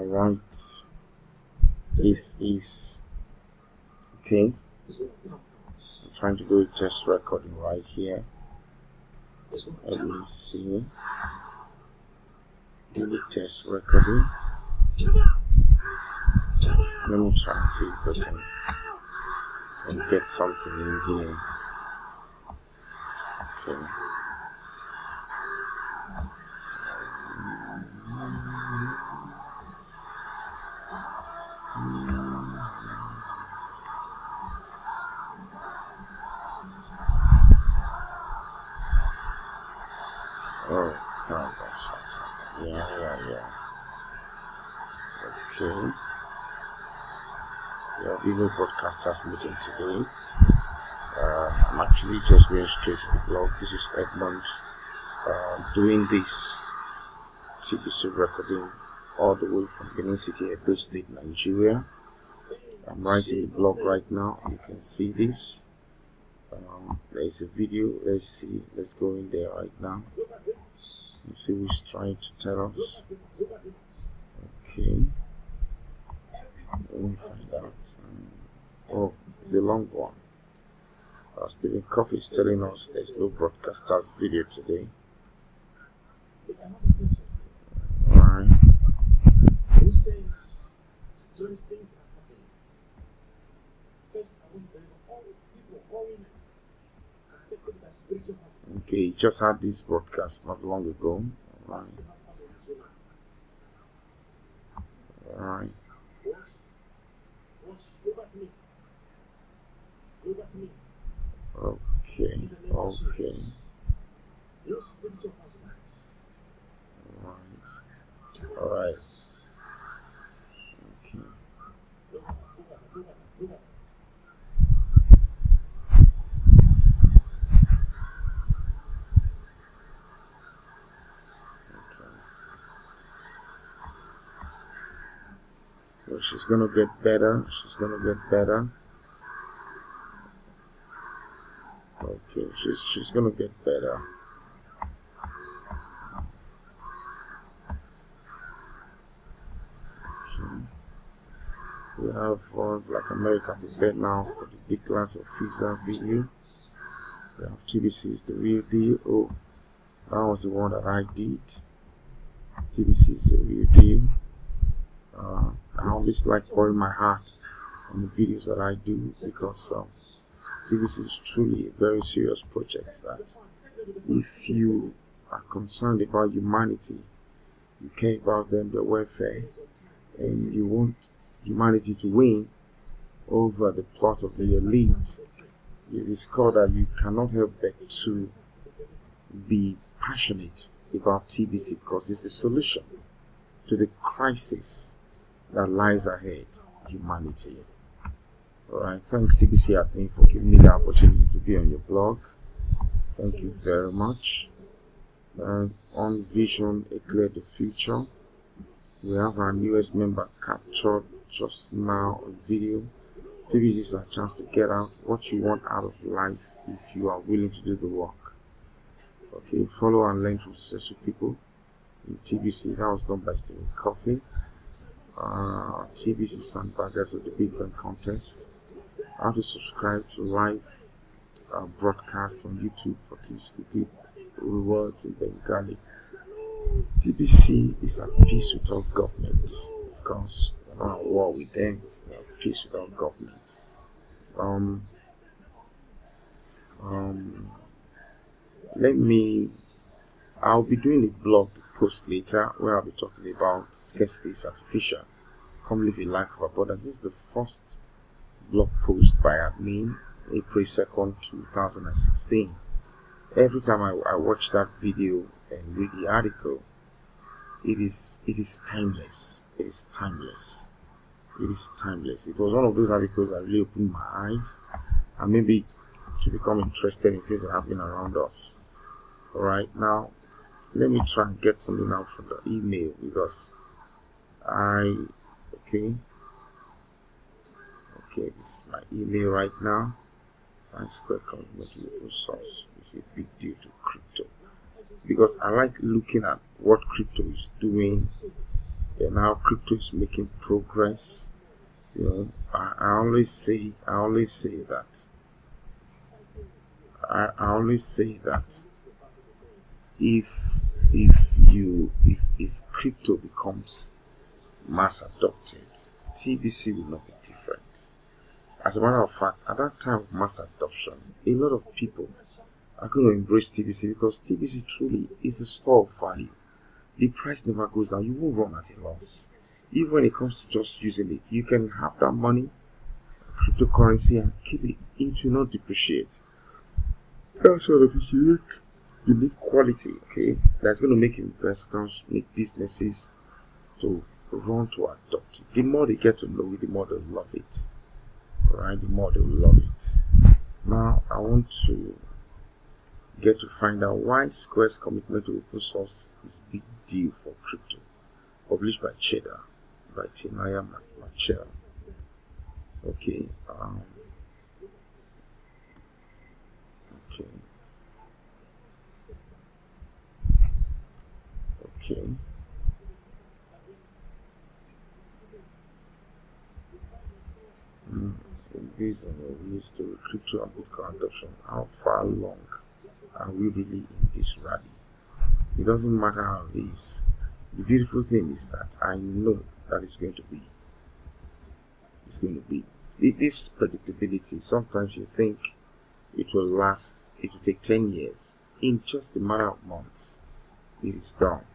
Alright, this is okay. I'm trying to do a test recording right here. Let me see. Do the test recording. Let me try and see if I can get something in here. Okay. Oh, God, yeah. Okay. We have Vivo Broadcasters meeting today. I'm actually just going straight to the blog. This is Edmund doing this TBC recording all the way from Benin City, Edo State, Nigeria. I'm writing the blog right now. You can see this. There's a video. Let's see. Let's go in there right now. Let's see who's trying to tell us. Okay. Let me find out. Oh, it's a long one. Stephen Coffee is telling us there's no broadcaster video today. Alright. Okay, just had this broadcast not long ago. Alright. Okay. Alright. Okay. Well, she's gonna get better. Okay, she's gonna get better. Okay. We have like America prepared now for the declines of visa video. We have TBC is the real deal. Oh, that was the one that I did. TBC is the real deal. I always like pouring my heart on the videos that I do because TBC is truly a very serious project that if you are concerned about humanity, you care about them, their welfare, and you want humanity to win over the plot of the elite, it is called that you cannot help but to be passionate about TBC because it's the solution to the crisis that lies ahead, humanity. Alright, thanks TBC admin for giving me the opportunity to be on your blog. Thank you very much. On Vision, A Clear the Future, we have our newest member captured just now on video. TBC is a chance to get out what you want out of life if you are willing to do the work. Okay, follow and learn from successful people in TBC. That was done by Stephen Coffee. TBC Sandbaggers of the Bitcoin Contest. How to subscribe to live broadcast on YouTube for TBC rewards in Bengali. TBC is at peace with all government. Of course, we're not at war with them. We're at peace with all government. I'll be doing a blog post later where I'll be talking about scarcity is artificial. Come live a life of abundance. This is the first blog post by admin, April 2nd, 2016. Every time I watch that video and read the article, it is timeless. It is timeless. It was one of those articles that really opened my eyes and maybe to become interested in things that are happening around us. Alright, now let me try and get something out from the email because this is my email right now. Square commitment to open source is a big deal to crypto because I like looking at what crypto is doing and how crypto is making progress. I always say that I always say that if if crypto becomes mass adopted, TBC will not be different. As a matter of fact, at that time of mass adoption, a lot of people are going to embrace TBC because TBC truly is the store of value. The price never goes down. You won't run at a loss. Even when it comes to just using it, you can have that money, cryptocurrency, and keep it. It will not depreciate. That sort of unique quality, okay, that's going to make investors, make businesses to run to adopt it. The more they get to know it, the more they love it. Right? The more they love it. Now, I want to get to find out why Square's commitment to open source is a big deal for crypto. Published by Cheddar, by Tinaya Machel. Okay. Okay. Okay. Based on the news to crypto and Bitcoin adoption, how far along are we really in this rally? It doesn't matter how it is. The beautiful thing is that I know that it's going to be. It's going to be. This predictability, sometimes you think it will last, it will take 10 years. In just a matter of months, it is done.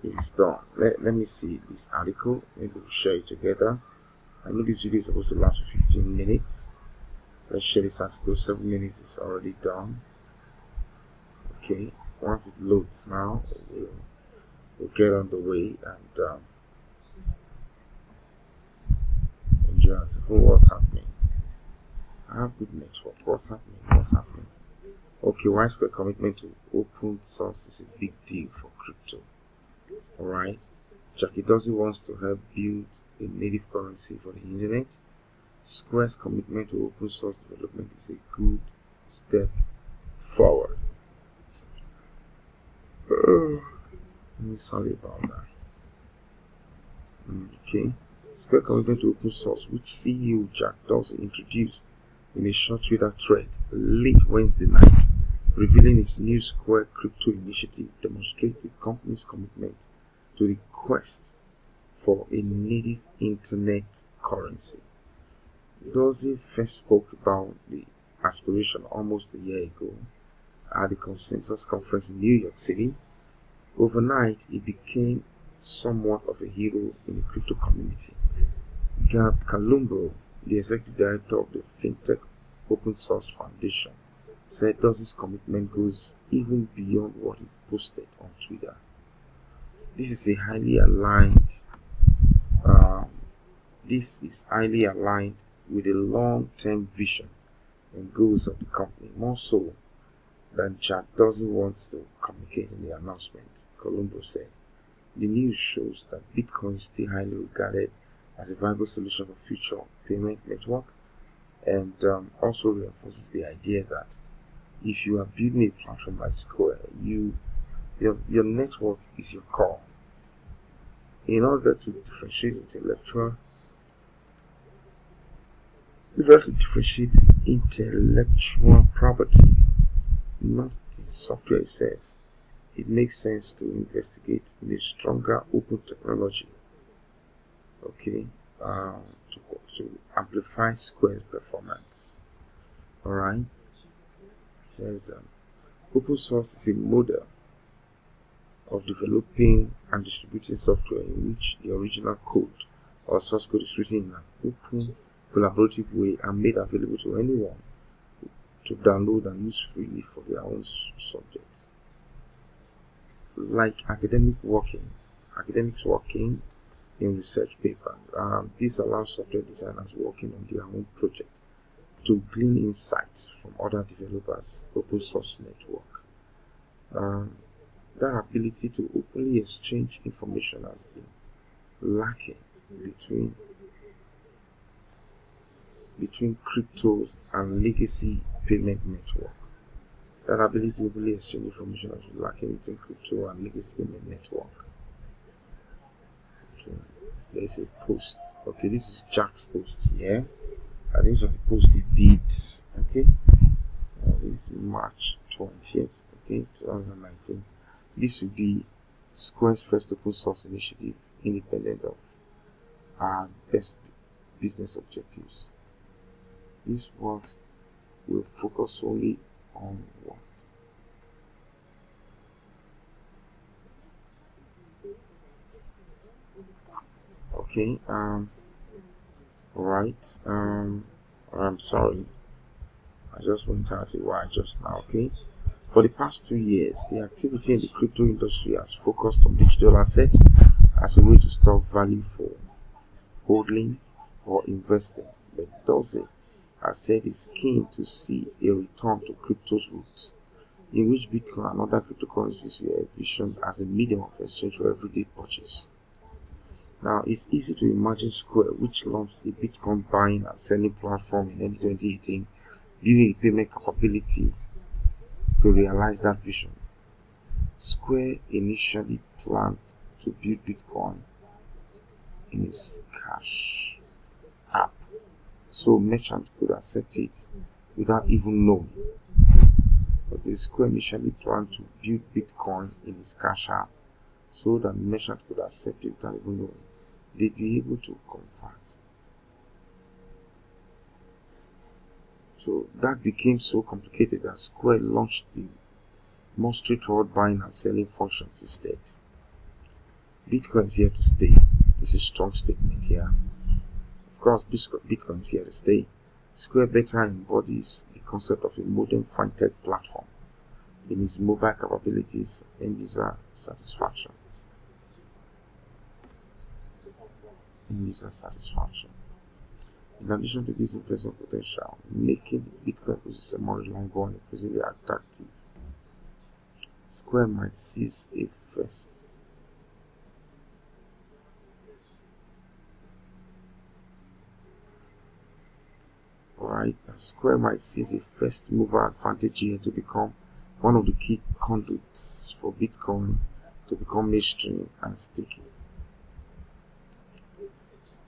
It is done. Let me see this article. Maybe we'll share it together. I know this video is supposed to last for 15 minutes. Let's share this article. 7 minutes is already done. Okay. Once it loads now, we'll get on the way and enjoy us. What's happening? I have good network. What's happening? Okay, widespread commitment to open source is a big deal for crypto. Alright. Jackie Dorsey wants to help build a native currency for the internet. Square's commitment to open source development is a good step forward. Sorry about that. Okay. Square commitment to open source, which CEO Jack Dorsey introduced in a short Twitter thread late Wednesday night, revealing its new Square crypto initiative, demonstrates the company's commitment to the quest for a native internet currency. Dorsey first spoke about the aspiration almost a year ago at the Consensus Conference in New York City. Overnight, he became somewhat of a hero in the crypto community. Gab Kalumbro, the executive director of the FinTech Open Source Foundation, said Dorsey's commitment goes even beyond what he posted on Twitter. This is highly aligned with the long-term vision and goals of the company, more so than Jack Dorsey wants to communicate in the announcement, Colombo said. The news shows that Bitcoin is still highly regarded as a viable solution for future payment network, and also reinforces the idea that if you are building a platform like Square, your network is your core. In order to differentiate intellectual property, not the software itself, it makes sense to investigate in a stronger open technology, okay, to amplify Square's performance. Alright, it says open source is a model of developing and distributing software in which the original code or source code is written in an open, collaborative way and made available to anyone to download and use freely for their own subjects. Like academics working in research papers, this allows software designers working on their own project to glean insights from other developers' open source network. That ability to openly exchange information has been lacking between cryptos and legacy payment network. That ability to openly exchange information has been lacking between crypto and legacy payment network. is a post. Okay, this is Jack's post here. I think so. The post he did. Okay, this is March 20th. Okay, 2019. This will be Square's first open source initiative, independent of our best business objectives. This work will focus only on what? Okay, right, I'm sorry, I just went out a while just now. Okay, for the past 2 years, the activity in the crypto industry has focused on digital assets as a way to store value for holding or investing, but Dorsey has said he's keen to see a return to crypto's roots, in which Bitcoin and other cryptocurrencies were envisioned as a medium of exchange for everyday purchase. Now, it's easy to imagine Square, which launched a Bitcoin buying and selling platform in early 2018, building a payment capability to realize that vision. Square initially planned to build Bitcoin in its cash app, so merchants could accept it without even knowing. But the Square initially planned to build Bitcoin in its cash app, so that merchants could accept it without even knowing. They'd be able to convert. So that became so complicated that Square launched the more straightforward buying and selling functions instead. Bitcoin is here to stay. This is a strong statement here. Of course, Bitcoin is here to stay. Square better embodies the concept of a modern fintech platform in its mobile capabilities and user satisfaction. In addition to this investment potential, making the Bitcoin ecosystem more reliable and increasingly attractive, Square might seize a first Square might seize a first mover advantage here to become one of the key conduits for Bitcoin to become mainstream and sticky.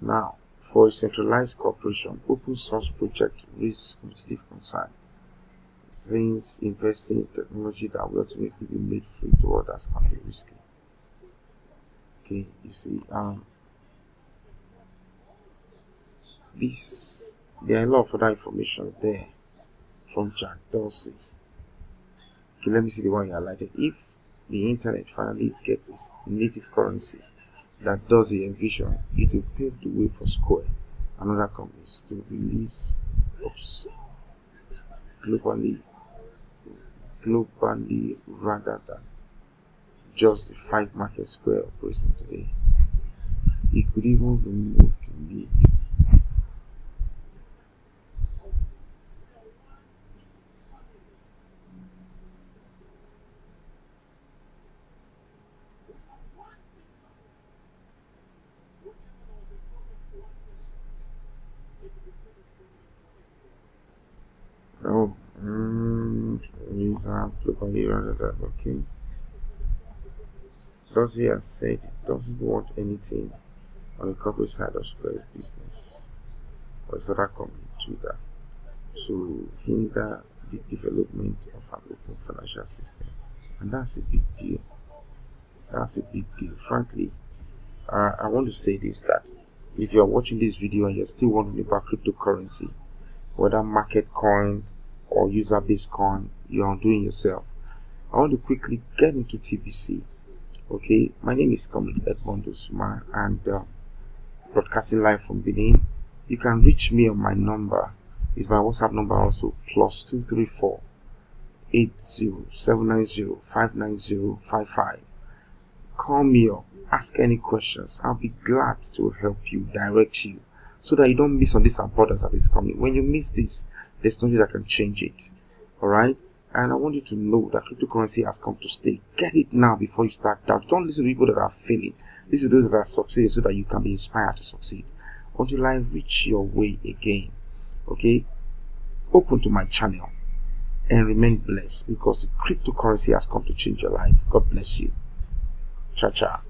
Now, for a centralized corporation, open source project raises competitive concern, since investing in technology that will ultimately be made free to others can be risky. Okay, you see, there are a lot of other information there from Jack Dorsey. Okay, let me see the one you highlighted. If the internet finally gets its native currency that does the envision, it will pave the way for Square and other companies to release globally rather than just the 5 market Square operating today. It could even remove the need globally rather than okay. Dorsey has said it doesn't want anything on the corporate side of Square's business or its other company, Twitter, to hinder the development of an open financial system. And that's a big deal. Frankly, I want to say this, that if you're watching this video and you're still wondering about cryptocurrency, whether market coin or user-based coin, you're undoing yourself. I want to quickly get into TBC. Okay, my name is Comrade Edmond Usman and broadcasting live from Benin. You can reach me on my number. It's my WhatsApp number also, +234 80790 Call me up, ask any questions. I'll be glad to help you, direct you, so that you don't miss on this importance that is coming. When you miss this, there's nothing that can change it. Alright? And I want you to know that cryptocurrency has come to stay. Get it now before you start doubt. Don't listen to people that are failing. Listen to those that are succeeding so that you can be inspired to succeed. Until I reach your way again. Okay? Open to my channel and remain blessed, because the cryptocurrency has come to change your life. God bless you. Cha cha.